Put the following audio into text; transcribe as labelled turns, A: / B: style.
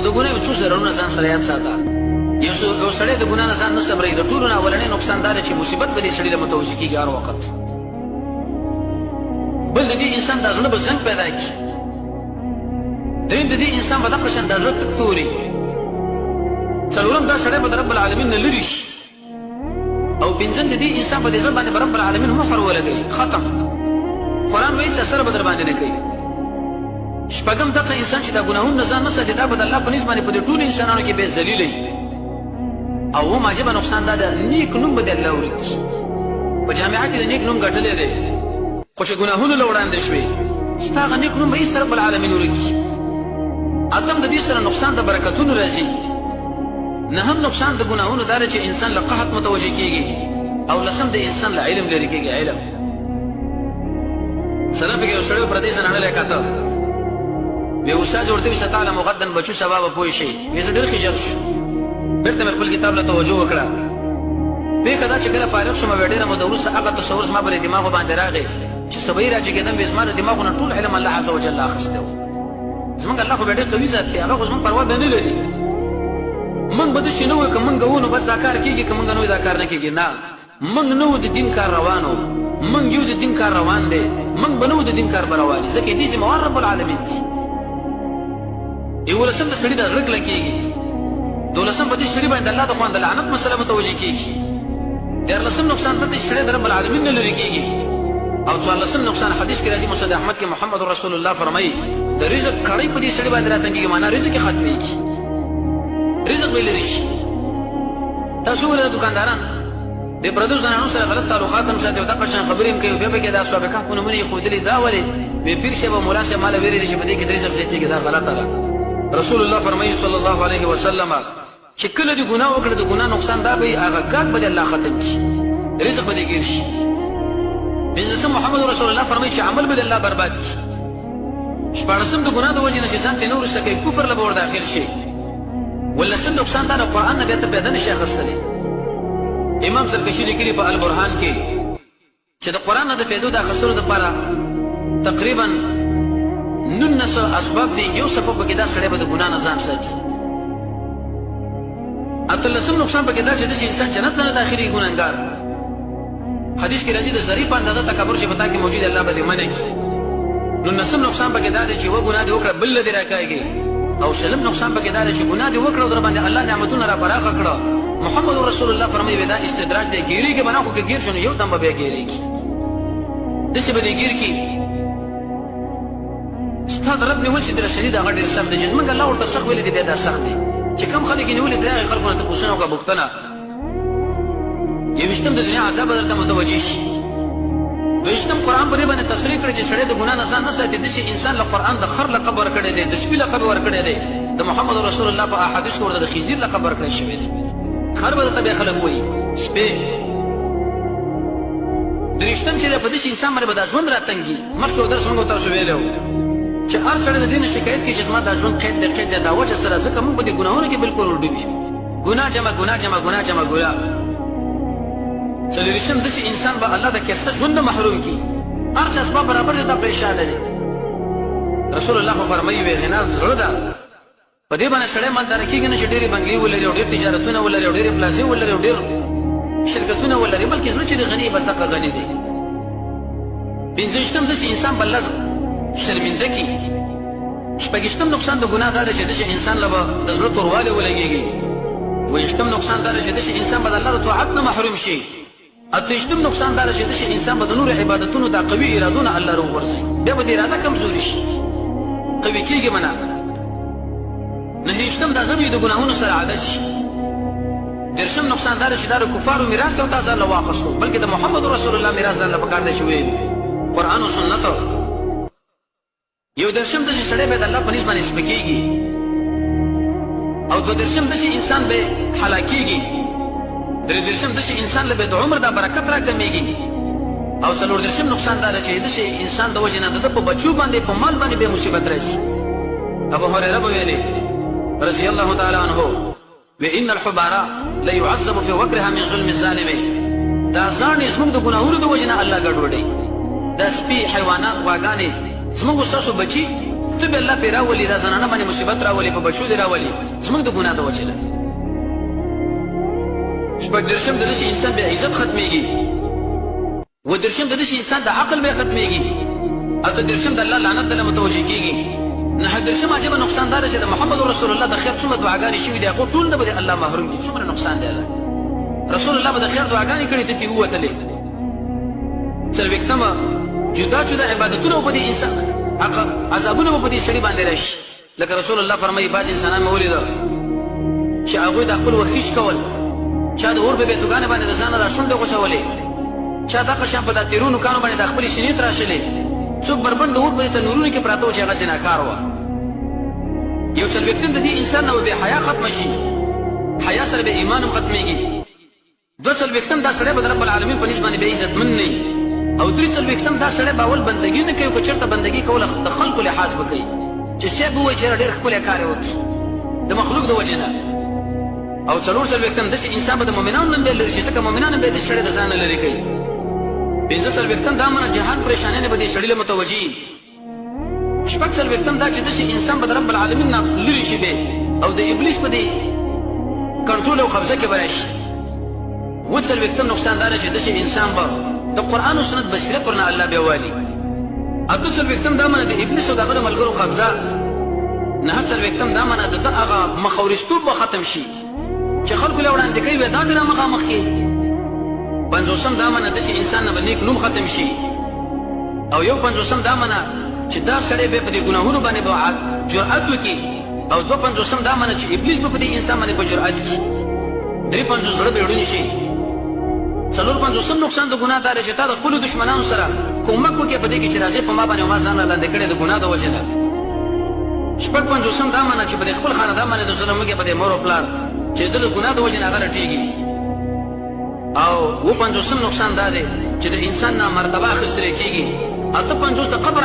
A: د ګناه یو څو ضررونه ځان سره یاد ساته. یو سړی د ګناه نه ځان نه صبروي، د ټولو نه اولنی نقصان دا دی چې مصیبت به دې سړي له متوجه کېږي هر وخت. بل د دې انسان د زړه به زنګ پیدا کړي. دریم د دې انسان به دغه شان د زړه تک توري. څلورم دا سړی به د رب العالمین نه لرې شي. او پنځم د دې انسان په دې زړه باندې به رب العالمین مهر ولګوي، ختم. قرآن وایي چې اثر به در باندې نه کوي. شپږم دغه انسان چې دا ګناهونه نه ځان نه ساتي، دا به د الله په نسبت باندې په دې ټولو انسانانو کې بې ذلیله وي. او اووم عجیبه نقصان دا ده، نیک نوم به د الله ورکړي. په جامعه کې د نیک نوم ګټلی دی، خو چې ګناهونو له وړاندې شوې ستا هغه نیک نوم به هېڅ رب العالمین ورکړي. اتم د دې سره نقصان د برکتونو راځي. نهم نقصان د ګناهونو دا دی چې انسان له قحط متوجه کېږي. او لسم د انسان له علم لرې کېږي. علم سلف کې یو سړی پردی زنانه له کاته وی استاد ورته وی ستاله مقدن بچو سبب پوي شي. وی زه ډېر خجل شو، بیرته خپل کتاب له توجه وکړه. په کدا چې کله فارغ شوم وړ مو د ورسره هغه تصور ما بل دماغ باندې راغی چې سبای راځي کېدم به زما دماغونه ټول علم الله عز وجل اخسته. زمونږ الله خو ډېر قوي ذات دی، هغه خو زمونږ پروا نه لري. من بده شي نو کوم من غوونو بس دا کار کیږي، کوم نو دا کار نه کیږي. نه، من نو د دین کار روانو، من یو د دین کار روان دی، من بنو د دین کار رواني. ځکه دې چې موار رب العالمین دی. یو لسم د سړي د غړګ لکېږي. دولسم په دې سړي باندې الله د خوان د لعنت مسله متوجه کېږي. دیارلسم نقصان د دې سړي د رب العالمین نه لرې کېږي. او څوارلسم نقصان حدیث کې راځي، مسند احمد کې محمد رسول الله فرمایي د رزق کړۍ په دې سړي باندې راتنګېږي، معنا رزق یې ختمېږي، رزق به لرې شي. تاسو ولې دکانداران د پردو زنانو سره غلط تعلقات هم ساتي او دغه شان خبرې هم کوي، بیا به کې دا اصحاب کهف نومونه یې ښودلي. دا ولې بې پیر صاحب او ملا صاحب ماله ویلي چې په دې کې د رزق زیاتېږي، دا غلطه ده. رسول الله فرمایي صلی الله علیه وسلم چې کله دې ګناه وکړه د ګناه نقصان دا به هغه ګاګ به د الله ختم کړي، رزق به دې ګیر شي. پنځلسم محمد رسول الله فرمایي چې عمل به د الله برباد کړي. شپاړسم د ګناه د وجې نه چې ځان ته نور شکه کفر له به ور داخل شي. ولسم نقصان دا د قرآن نه بیا ته پیدا نشي اخیستلی. امام زرکشي لیکلي په البرهان کې چې د قرآن نه د پیدو د اخیستلو دپاره تقریبا 19 اسباب دي. یو سبب پکې دا سړی به د ګناه نه ځان ساتي. اتلسم نقصان پکې دا چې داسې انسان جنت نه داخلي ګناهګار. حدیث کې راځي د ظریف اندازه تکبر چې په تا کې موجود الله به دې منع کړي. 19 نقصان پکې دا دی چې و ګناه دې وکړه بل دې راکاږي. او شلم نقصان پکې دا دی چې ګناه دې وکړه او در باندې الله نعمتونه را پراخه کړه. محمد رسول الله فرمایي دا استدراج دی، ګیریږي بنا خو کې ګیر شونه یو دم به بیا ګیریږي، داسې به دې ګیر کړي. ستا د رب نیول چې در شدید هغه ډېر سخت دی، چې زموږ الله ورته سخت ویلي دی بیا دا سخت دی. چې کوم خلک یې نیولي د هغې خلکو نه تپوسونه وکړه پوښتنه. یوویشتم د دنیا عذاب به درته متوجه شي. دویشتم قرآن په دې باندې تصریح کړی چې سړی د ګناه نه ځان نه ساتي. داسې انسان له قرآن د خر لقب ورکړی دی، د سپي لقب ورکړی دی، د محمد رسول الله په احادیث کې ورته د خنزیر لقب ورکړی شوی دی. خر به درته بیا خلک وایي سپی. دریشتم چې دی په داسې انسان باندې به دا ژوند راتنګي. مخکې یو درس موږ تاسو ویلی و چې هر سړی د دې نه شکایت کوي چې زما دا ژوند قید دی قید دی، دا وجه سره ځکه موږ په دې ګناهونو کې بلکل ورډوبي. ګناه جمع ګناه جمع ګناه جمع ګناه. څلېرویشتم داسې انسان به الله د ښایسته ژوند نه محروم کړي. هر څه اسباب برابر دی، دا پریشانه دی. رسول الله خو فرمایي وی غنا زړه ده، په دې باندې سړی مالداره کېږي نه چې ډېرې بنګلې ولري او ډېر تجارتونه ولري او ډېرې پلازې ولري او ډېر شرکتونه ولري، بلکې زړه چې د غني بس دغه غني دی. پنځویشتم داسې انسان به الله شرمنده کړي. شپږویشتم نقصان د ګناه دا دی چې داسې انسان له به د زړه توروالی ولګېږي. اوویشتم نقصان دا دی چې داسې انسان به د الله د طاعت نه محروم شي. اتهیشتم نقصان دا دی چې داسې انسان به د نورو عبادتونو دا قوي ارادونه الله راوغورځوي، بیا به د اراده کمزوري شي، قوي کېږي منه. نهیشتم دا زړه د ګناهونو سره عادت شي. دېرشم نقصان دا دی چې دا د کفارو میراث ته تا ځان له واخیستو، بلکې د محمد رسول الله میراث ځان له پکار دی چې ویل قرآن او سنت. یو درشم داسې سړی به د الله په نسبت باندې سپکېږي. او دوه درشم داسې انسان به هلاکېږي. درې درشم داسې انسان له به د عمر دا برکت را کمیږي. او څلور درشم نقصان دا دی چې داسې انسان د وجې نه د ده په بچو باندې په مال باندې به مصیبت راشي. ابو هريره به ویلي رضی الله تعالی عنه وان الحبارا ليعذب في وقرها من ظلم الظالم. دا ځان زموږ د ګناهونو د وجې نه الله ګډوډوي. دا سپي حیوانات غواګانې زموږ ستاسو بچي ته به الله پې راولي دا زنانه باندې مصیبت راولي په بچو دې راولي زموږ د ګناه د وجې نه شپږ دېرشم د دې چې انسان بې عزت ختمېږي اووه دېرشم د دې چې انسان د عقل بیا ختمېږي اته دېرشم د الله لعنت ته متوجه کېږي نهه دېرشم عجیبه نقصان دا دی چې د محمد رسول الله د خیر څومره دعاګانې شوي دي هغو ټول نه به د الله محروم دي څومره نقصان دی الله رسول الله به د خیر دعاګانې کړي ته ترې ووتلې څلوېښتمه جدا جدا عبادتونه به په دې انسان عذابونه به په دې سړي باندې راشي لکه رسول الله فرمایي بعض انسانان مې ولیده چې هغوی د خپل وخیش کول چا د اور په بیتوګانې باندې د ځانه را شونډې غوڅولې چا دغه شان په دا تیرونو کانو باندې د خپلې سینې تراشلې څوک بربنډ د اور په دې تنورونو کې پراته و چې هغه زناکار وه یو څلوېښتم د دې انسان نه به بې حیا ختمه شي حیا سره به ایمان هم ختمېږي دوه څلوېښتم دا سړی به د رب العالمین په نسبت باندې بې عزتمن نه وي او درې څلوېښتم دا سړی به اول بندګي نه کوي که چېرته بندګي کوله د خلکو لحاظ به کوي چې صاحب ووایي چې ډېر ښکلی کار یې وکړي د مخلوق د وجې نه او څلور څلوېښتم داسې انسان به د مؤمنانو نه بیا لرې شي ځکه مؤمنان هم بیا د سړی د ځان نه لرې کوي پنځه څلوېښتم دا منه جهان پریشانیانې به دې سړي له متوجه وي شپږ څلوېښتم دا چې داسې انسان به د رب العالمین نه لرې شي بې او د ابلیس په دې کنټرول او قبضه کې به راشي اووه څلوېښتم نقصان دا دی چې داسې انسان به د قرآن او سنت بصیرت ورنه الله بیا والي اته څلوېښتم دا منه د ابلیس او د هغه د ملګرو قبضه نهه څلوېښتم دا منه د ده هغه مخاورستوب به ختم شي چې خلکو له وړاندې کوي بیا دا دې را مخامخ کړي پنځوسم دا منه داسې انسان نه به نیک نوم ختم شي او یو پنځوسم دا منه چې دا سړی بیا په دې ګناهونو باندې به جرأت وکړي او دوه پنځوسم دا منه چې ابلیس به په دې انسان باندې په جرأت کړي درې پنځوس زړه به ړوند شي څلور پنځوسم نقصان د ګناه دا دی چې تا د خپلو دشمنانو سره کومک وکړې په دې کې چې راځې په ما باندې او ما ځان را لاندې کړې د ګناه د وجې نه شپږ پنځوسم دا منه چې په دې خپل خاندان باندې د ظلم وکړې په دې مور او پلار چې د ګناه د وجې نه هغه رټېږي او اووه پنځوسم نقصان دا دی چې د انسان نه مرتبه اخیستلی کېږي اته پنځوس د قبر